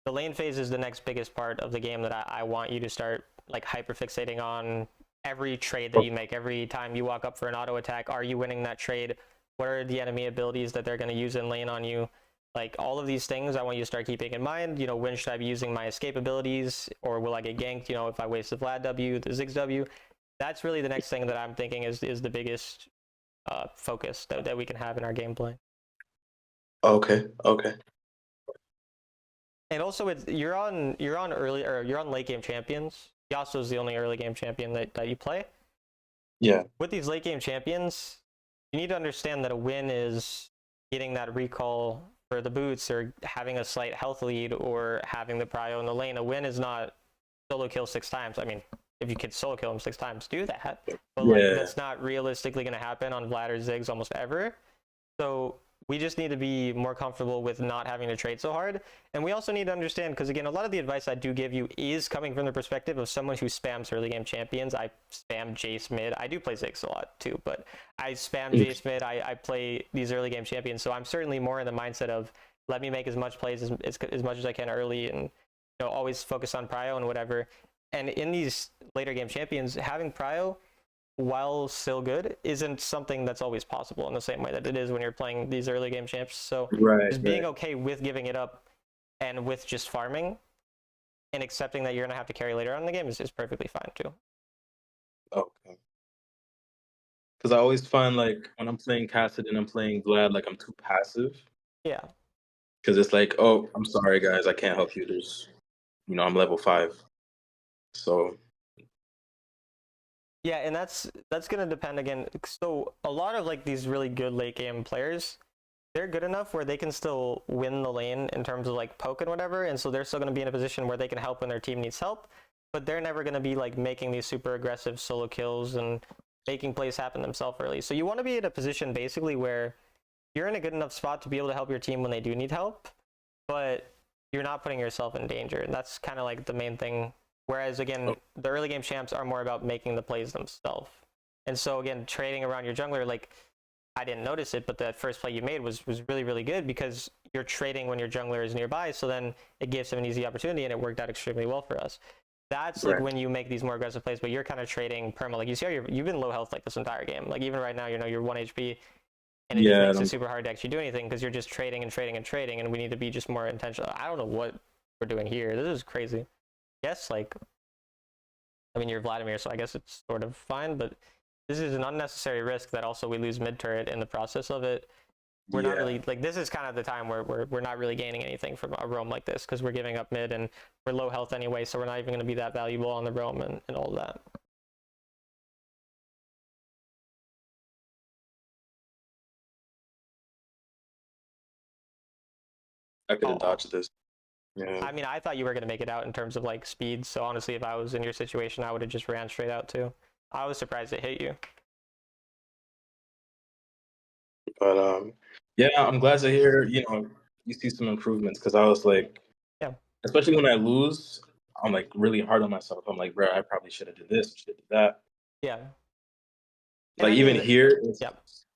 The lane phase is the next biggest part of the game that I want you to start like hyper fixating on. Every trade that you make, every time you walk up for an auto attack, are you winning that trade? What are the enemy abilities that they're going to use in lane on you? Like all of these things I want you to start keeping in mind. You know, when should I be using my escape abilities, or will I get ganked, you know, if I waste the Vlad W, the Ziggs W? That's really the next thing that I'm thinking is the biggest focus that we can have in our gameplay. Okay. And also you're on early, or you're on late game champions. Yasuo is the only early game champion that you play. Yeah. With these late game champions, you need to understand that a win is getting that recall for the boots, or having a slight health lead, or having the prio in the lane. A win is not solo kill 6 times. I mean, if you could solo kill him 6 times, do that. But like that's not realistically going to happen on Vlad or Ziggs almost ever. So we just need to be more comfortable with not having to trade so hard. And we also need to understand, because again, a lot of the advice I do give you is coming from the perspective of someone who spams early game champions. I spam Jace mid. I do play Ziggs a lot too, but I spam Jace mid. I play these early game champions. So I'm certainly more in the mindset of let me make as much plays as much as I can early, and you know, always focus on prio and whatever. And in these later game champions, having prio, while still good, isn't something that's always possible in the same way that it is when you're playing these early game champs. So just being okay with giving it up and with just farming and accepting that you're going to have to carry later on in the game is perfectly fine too. Okay. Because I always find like when I'm playing Cassidy and I'm playing Vlad, like I'm too passive. Yeah. Because it's like, oh, I'm sorry guys, I can't help you. There's, you know, I'm level 5. So yeah, and that's going to depend again. So a lot of like these really good late game players, they're good enough where they can still win the lane in terms of like poke and whatever, and so they're still going to be in a position where they can help when their team needs help, but they're never going to be like making these super aggressive solo kills and making plays happen themselves early. So you want to be in a position basically where you're in a good enough spot to be able to help your team when they do need help, but you're not putting yourself in danger, and that's kind of like the main thing. Whereas again, the early game champs are more about making the plays themselves. And so again, trading around your jungler, like I didn't notice it, but that first play you made was really, really good, because you're trading when your jungler is nearby. So then it gives him an easy opportunity, and it worked out extremely well for us. That's like when you make these more aggressive plays, but you're kind of trading perma. Like you see how you've been low health like this entire game. Like even right now, you know, you're 1 HP, and it just makes it super hard to actually do anything because you're just trading and trading and trading, and we need to be just more intentional. I don't know what we're doing here. This is crazy. Yes, like, I mean, you're Vladimir, so I guess it's sort of fine, but this is an unnecessary risk that also we lose mid turret in the process of it. We're not really, like, this is kind of the time where we're not really gaining anything from a roam like this, because we're giving up mid and we're low health anyway, so we're not even going to be that valuable on the roam and all that. I could have dodged this. Yeah. I mean, I thought you were going to make it out in terms of like speed, so honestly, if I was in your situation, I would have just ran straight out too. I was surprised it hit you. But yeah, I'm glad to hear, you know, you see some improvements, because I was like, yeah, especially when I lose, I'm like really hard on myself. I'm like, bro, I probably should have did this, should have did that. Yeah. Like even here, it's yeah.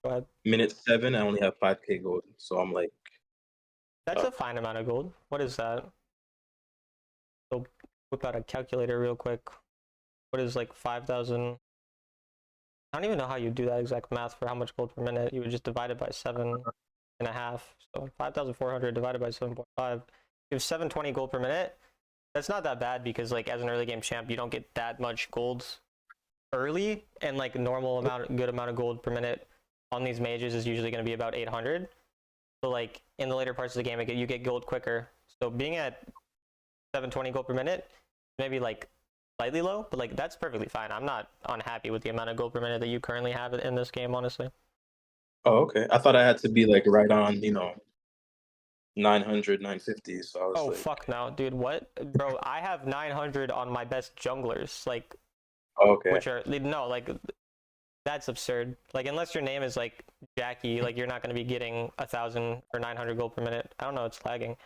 Go ahead. minute 7, I only have 5k gold, so I'm like, that's a fine amount of gold. What is that? So whip out a calculator real quick. What is like 5,000? I don't even know how you do that exact math for how much gold per minute. You would just divide it by 7.5. So 5,400 divided by 7.5. You have 720 gold per minute. That's not that bad, because like as an early game champ, you don't get that much gold early, and like normal amount, good amount of gold per minute on these mages is usually going to be about 800. So like in the later parts of the game, you get gold quicker. So being at 720 gold per minute maybe like slightly low, but like that's perfectly fine. I'm not unhappy with the amount of gold per minute that you currently have in this game, honestly. Oh, okay. I thought I had to be like right on, 900, 950. So I was Oh like, fuck no, dude. What, bro? I have 900 on my best junglers, like, okay. which are no, like that's absurd. Like unless your name is like Jackie, like you're not going to be getting 1,000 or 900 gold per minute. I don't know, it's lagging,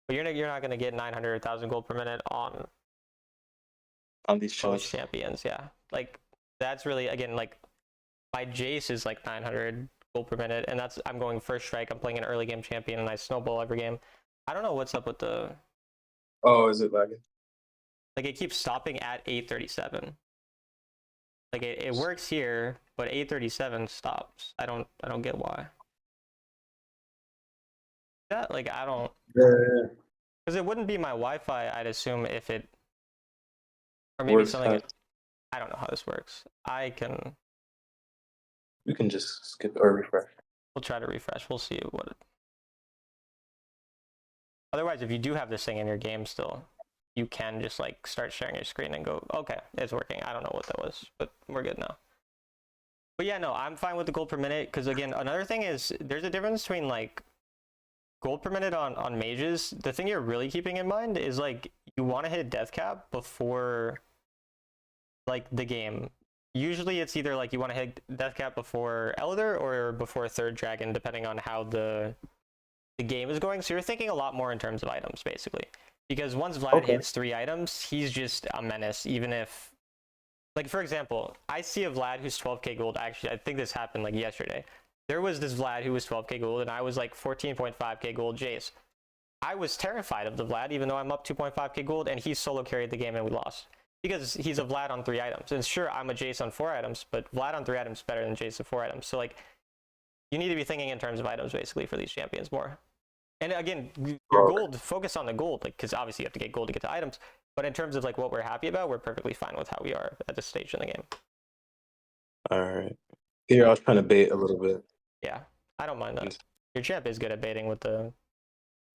but you're not going to get 900 or 1,000 gold per minute On these most shots. champions. Yeah, like that's really, again, like my Jace is like 900 gold per minute, and that's, I'm going first strike. I'm playing an early game champion, and I snowball every game. I don't know what's up with the, Oh, is it lagging? like it keeps stopping at 837. Like it works here, but 837 stops. I don't get why. That, like, I don't, Yeah. because it wouldn't be my Wi-Fi, I'd assume, if it, or maybe Works. something. I don't know how this works. You can just skip or refresh. We'll try to refresh. We'll see what it, otherwise, if you do have this thing in your game still, you can just like start sharing your screen and go, okay, it's working. I don't know what that was, but we're good now. But yeah, no, I'm fine with the gold per minute, because again, another thing is there's a difference between like gold per minute on mages. The thing you're really keeping in mind is like you want to hit death cap before like the game. Usually it's either like you want to hit death cap before Elder or before third dragon, depending on how the game is going. So you're thinking a lot more in terms of items, basically. Because once Vlad hits 3 items, he's just a menace, even if, like, for example, I see a Vlad who's 12k gold. Actually, I think this happened like yesterday. There was this Vlad who was 12k gold, and I was like 14.5k gold Jace. I was terrified of the Vlad, even though I'm up 2.5k gold, and he solo carried the game and we lost. Because he's a Vlad on 3 items. And sure, I'm a Jace on 4 items, but Vlad on 3 items is better than Jace on 4 items. So, like, you need to be thinking in terms of items, basically, for these champions more. And again, your gold, focus on the gold, like, because obviously you have to get gold to get to items. But in terms of like what we're happy about, we're perfectly fine with how we are at this stage in the game. All right. Here, I was trying to bait a little bit. Yeah, I don't mind that. Your champ is good at baiting with the.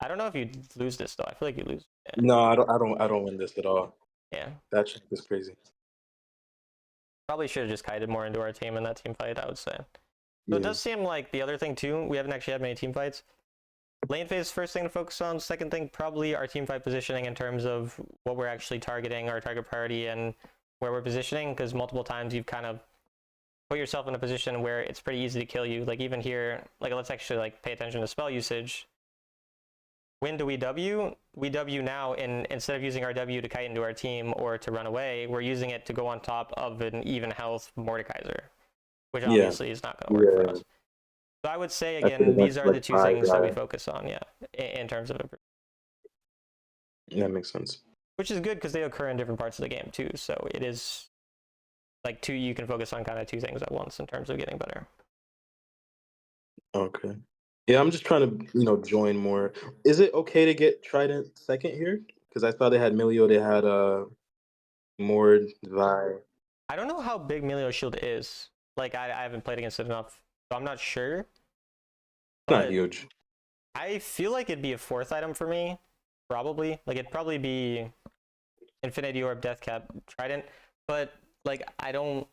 I don't know if you lose this though. I feel like you lose. Yeah. No, I don't win this at all. Yeah. That shit is crazy. Probably should have just kited more into our team in that team fight, I would say. So Yeah. it does seem like the other thing too, we haven't actually had many team fights. Lane phase, first thing to focus on. Second thing, probably our team fight positioning in terms of what we're actually targeting, our target priority, and where we're positioning, because multiple times you've kind of put yourself in a position where it's pretty easy to kill you. Like even here, like let's actually like pay attention to spell usage. When do we W? We W now, and instead of using our W to kite into our team or to run away, we're using it to go on top of an even health Mordekaiser, which obviously is not going to work for us. So I would say, again, these are the 2 things that we focus on, yeah, in terms of improvement. That makes sense. Which is good because they occur in different parts of the game too. So it is like you can focus on kind of 2 things at once in terms of getting better. Okay. Yeah, I'm just trying to, join more. Is it okay to get Trident second here? Because I thought they had Milio, they had Mord, Vi. I don't know how big Milio's shield is. Like I haven't played against it enough, so I'm not sure. Not huge. I feel like it'd be a 4th item for me, probably. Like it'd probably be Infinity Orb, Death Cap, Trident, but like I don't,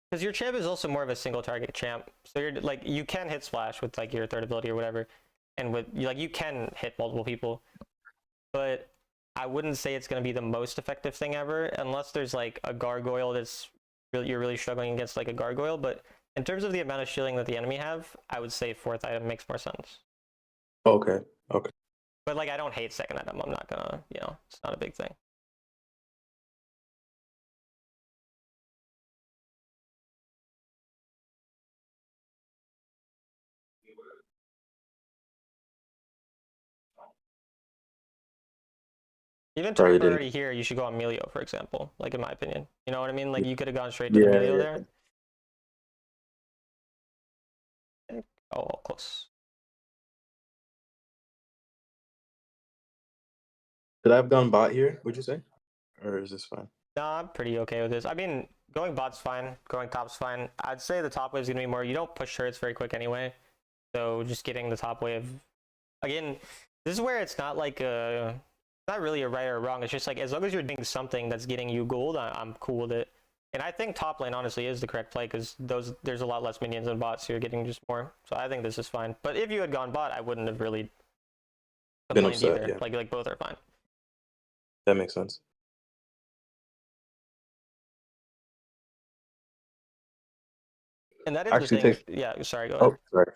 because your champ is also more of a single target champ. So you're like, you can hit splash with like your 3rd ability or whatever, and with like you can hit multiple people, but I wouldn't say it's going to be the most effective thing ever unless there's like a gargoyle that's really, you're really struggling against like a gargoyle. But in terms of the amount of shielding that the enemy have, I would say 4th item makes more sense. Okay. But like I don't hate 2nd item. I'm not gonna, it's not a big thing. Even target priority here, you should go on Melio, for example, like in my opinion. You know what I mean? Like you could have gone straight to the Melio there. Oh, close. Could I have gone bot here, would you say? Or is this fine? No, I'm pretty okay with this. I mean, going bot's fine, going top's fine. I'd say the top wave is going to be more, you don't push turrets very quick anyway. So just getting the top wave. Again, this is where it's not like not really a right or a wrong. It's just like as long as you're doing something that's getting you gold, I'm cool with it. And I think top lane honestly is the correct play because there's a lot less minions and bots, so you're getting just more. So I think this is fine. But if you had gone bot, I wouldn't have really Been complained upset, either. yeah. Like both are fine. That makes sense. And that is the Actually thing. takes. Yeah, sorry. Go ahead. Oh, sorry.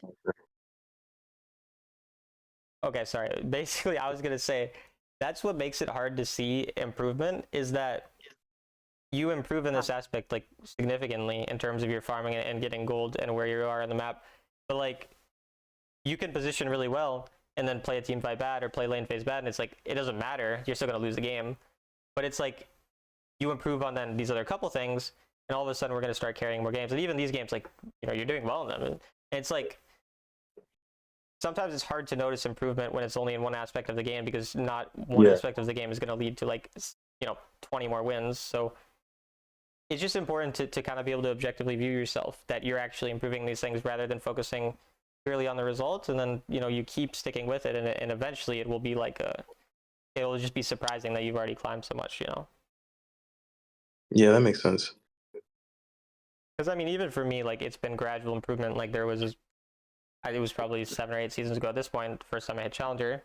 Okay, sorry. Basically, I was gonna say that's what makes it hard to see improvement is that you improve in this aspect like significantly in terms of your farming and getting gold and where you are on the map. But like you can position really well and then play a team fight bad or play lane phase bad, and it's like it doesn't matter. You're still gonna lose the game. But it's like you improve on then these other couple things, and all of a sudden we're gonna start carrying more games. And even these games, like you're doing well in them. And it's like sometimes it's hard to notice improvement when it's only in one aspect of the game because not one aspect of the game is going to lead to like 20 more wins. So it's just important to kind of be able to objectively view yourself that you're actually improving these things rather than focusing purely on the results. And then you keep sticking with it, and eventually it will be like it'll just be surprising that you've already climbed so much. Yeah, that makes sense. Because I mean, even for me, like it's been gradual improvement. Like there was it was probably 7 or 8 seasons ago at this point, first time I hit Challenger.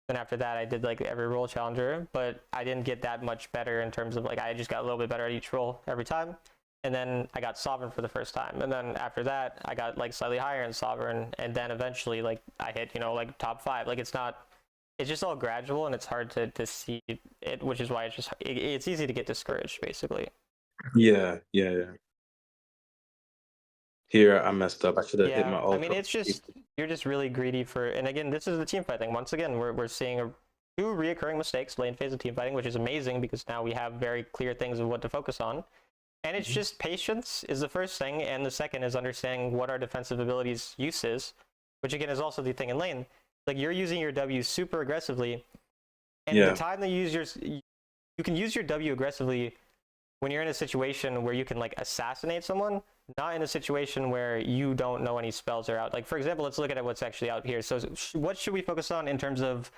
Then after that, I did like every role Challenger, but I didn't get that much better in terms of like, I just got a little bit better at each role every time. And then I got Sovereign for the first time. And then after that, I got like slightly higher in Sovereign. And then eventually like I hit, like top 5. Like it's just all gradual and it's hard to see it, which is why it's easy to get discouraged basically. Yeah. Here I messed up. I should have hit my ult. I mean, it's just you're just really greedy for, and again, this is the team fight thing. Once again, we're seeing two reoccurring mistakes lane phase of team fighting, which is amazing because now we have very clear things of what to focus on. And it's just patience is the first thing, and the second is understanding what our defensive abilities use is, which again is also the thing in lane. Like you're using your W super aggressively, and the time that you can use your W aggressively when you're in a situation where you can like assassinate someone, not in a situation where you don't know any spells are out. Like for example, let's look at what's actually out here. So what should we focus on in terms of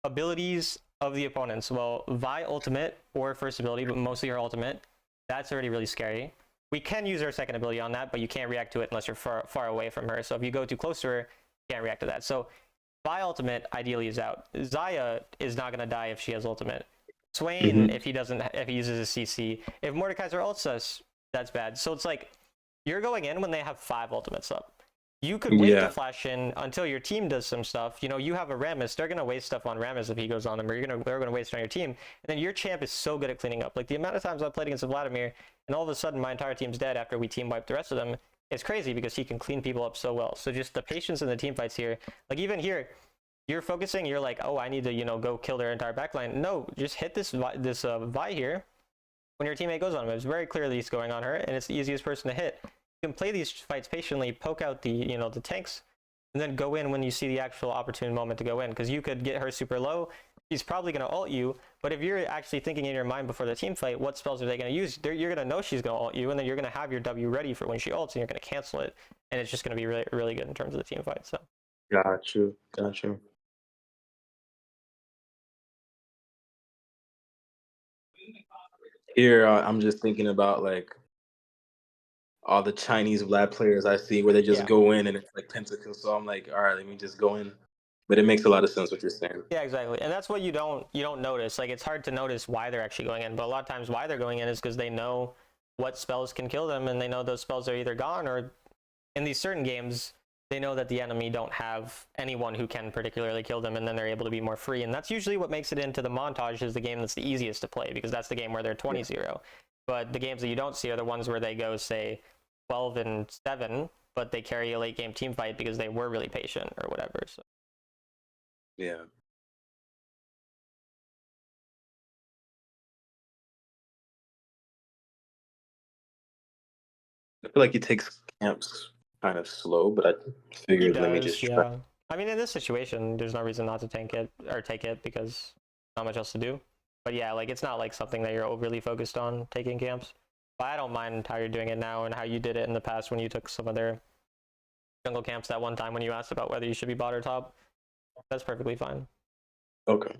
abilities of the opponents? Well, Vi ultimate or first ability, but mostly her ultimate. That's already really scary. We can use our second ability on that, but you can't react to it unless you're far away from her. So if you go too close to her, you can't react to that. So Vi ultimate ideally is out. Xayah is not going to die if she has ultimate. Swain, if he uses a CC. If Mordekaiser ults us, that's bad. So it's like you're going in when they have 5 ultimates up. You could wait to flash in until your team does some stuff. You have a Rammus. They're gonna waste stuff on Rammus if he goes on them, or they're gonna waste it on your team. And then your champ is so good at cleaning up. Like the amount of times I've played against a Vladimir, and all of a sudden my entire team's dead after we team wipe the rest of them. It's crazy because he can clean people up so well. So just the patience in the team fights here. Like even here, you're focusing. You're like, oh, I need to go kill their entire backline. No, just hit this Vi here. When your teammate goes on him, it's very clear that he's going on her, and it's the easiest person to hit. You can play these fights patiently, poke out the the tanks, and then go in when you see the actual opportune moment to go in. Because you could get her super low. She's probably going to ult you, but if you're actually thinking in your mind before the team fight, what spells are they going to use? You're going to know she's going to ult you, and then you're going to have your W ready for when she ults, and you're going to cancel it, and it's just going to be really, really good in terms of the team fight. So. Got you. Here, I'm just thinking about like all the Chinese Vlad players I see where they just go in and it's like pentakill. So I'm like, all right, let me just go in. But it makes a lot of sense what you're saying. Yeah, exactly. And that's what you don't notice. Like it's hard to notice why they're actually going in, but a lot of times why they're going in is because they know what spells can kill them, and they know those spells are either gone or in these certain games they know that the enemy don't have anyone who can particularly kill them, and then they're able to be more free. And that's usually what makes it into the montage is the game that's the easiest to play, because that's the game where they're 20-0. But the games that you don't see are the ones where they go, say, 12-7, but they carry a late game team fight because they were really patient or whatever. So. Yeah. I feel like he takes camps kind of slow, but I figured let me just try. I mean, in this situation, there's no reason not to tank it or take it because not much else to do. But yeah, like it's not like something that you're overly focused on taking camps. But I don't mind how you're doing it now and how you did it in the past when you took some of their jungle camps that one time when you asked about whether you should be bot or top. That's perfectly fine. Okay.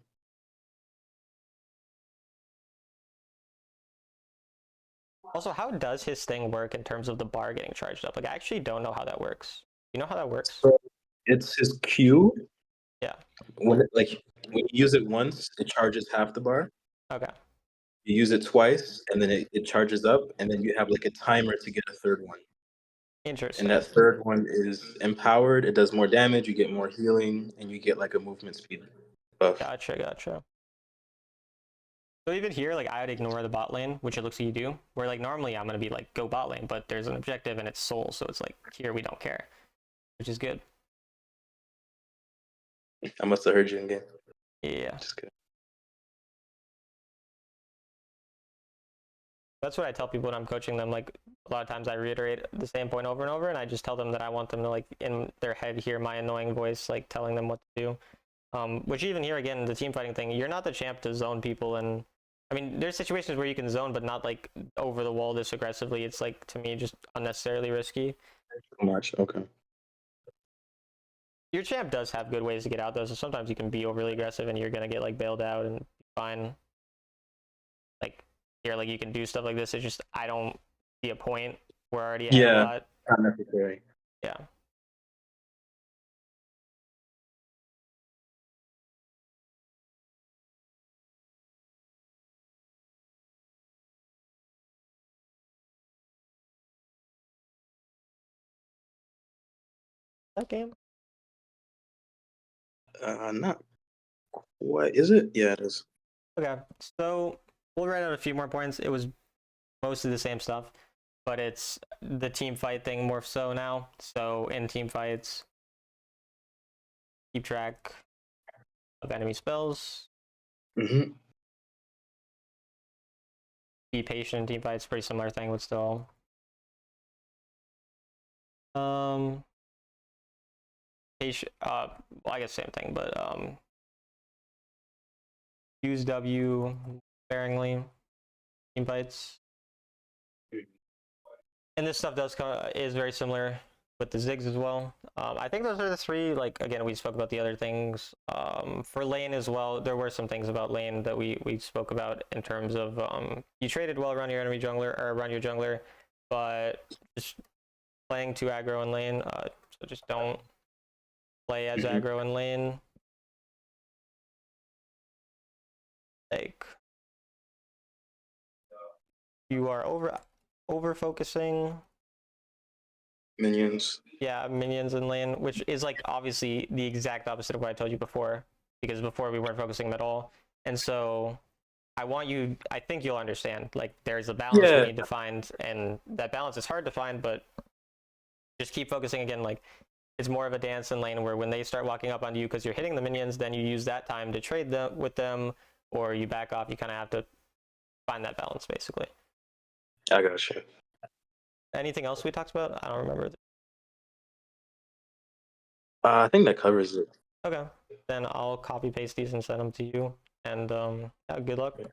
Also, how does his thing work in terms of the bar getting charged up? Like, I actually don't know how that works. You know how that works? So it's his Q. Yeah. When when you use it once, it charges half the bar. Okay. You use it twice, and then it charges up, and then you have like a timer to get a third one. And Interesting. that third one is empowered. It does more damage. You get more healing, and you get like a movement speed buff. Gotcha. So even here, like I would ignore the bot lane, which it looks like you do. Where like normally I'm gonna be like go bot lane, but there's an objective and it's soul, so it's like here we don't care, which is good. I must have heard you in game. Yeah, Just good. that's what I tell people when I'm coaching them. Like a lot of times I reiterate the same point over and over, and I just tell them that I want them to like in their head hear my annoying voice like telling them what to do. Which even here again, the team fighting thing, you're not the champ to zone people, and I mean, there's situations where you can zone, but not like over the wall this aggressively. It's like to me just unnecessarily risky. Too much. Okay. Your champ does have good ways to get out though, so sometimes you can be overly aggressive and you're gonna get like bailed out and be fine. Like here, like you can do stuff like this. It's just I don't see a point. We're already ahead a lot. Not necessary. Yeah. That game. Not what is it? Yeah, it is. Okay, so we'll write out a few more points. It was mostly the same stuff, but it's the team fight thing more so now. So in team fights, keep track of enemy spells. Mm-hmm. Be patient in team fights, pretty similar thing, but still. Patient. Well, I guess same thing, but use W sparingly. Team fights. And this stuff is very similar with the Ziggs as well. I think those are the three. Like again, we spoke about the other things. For lane as well, there were some things about lane that we spoke about in terms of you traded well around your enemy jungler or around your jungler, but just playing too aggro in lane. So just don't play as aggro in lane. Like you are over focusing. Minions. Yeah, minions in lane, which is like obviously the exact opposite of what I told you before, because before we weren't focusing them at all. And so I think you'll understand, like there's a balance we need to find, and that balance is hard to find, but just keep focusing again. Like it's more of a dance in lane where when they start walking up on you because you're hitting the minions, then you use that time to trade them with them, or you back off. You kind of have to find that balance basically. I got you. Anything else we talked about? I don't remember. I think that covers it. Okay, then I'll copy paste these and send them to you. And yeah, good luck.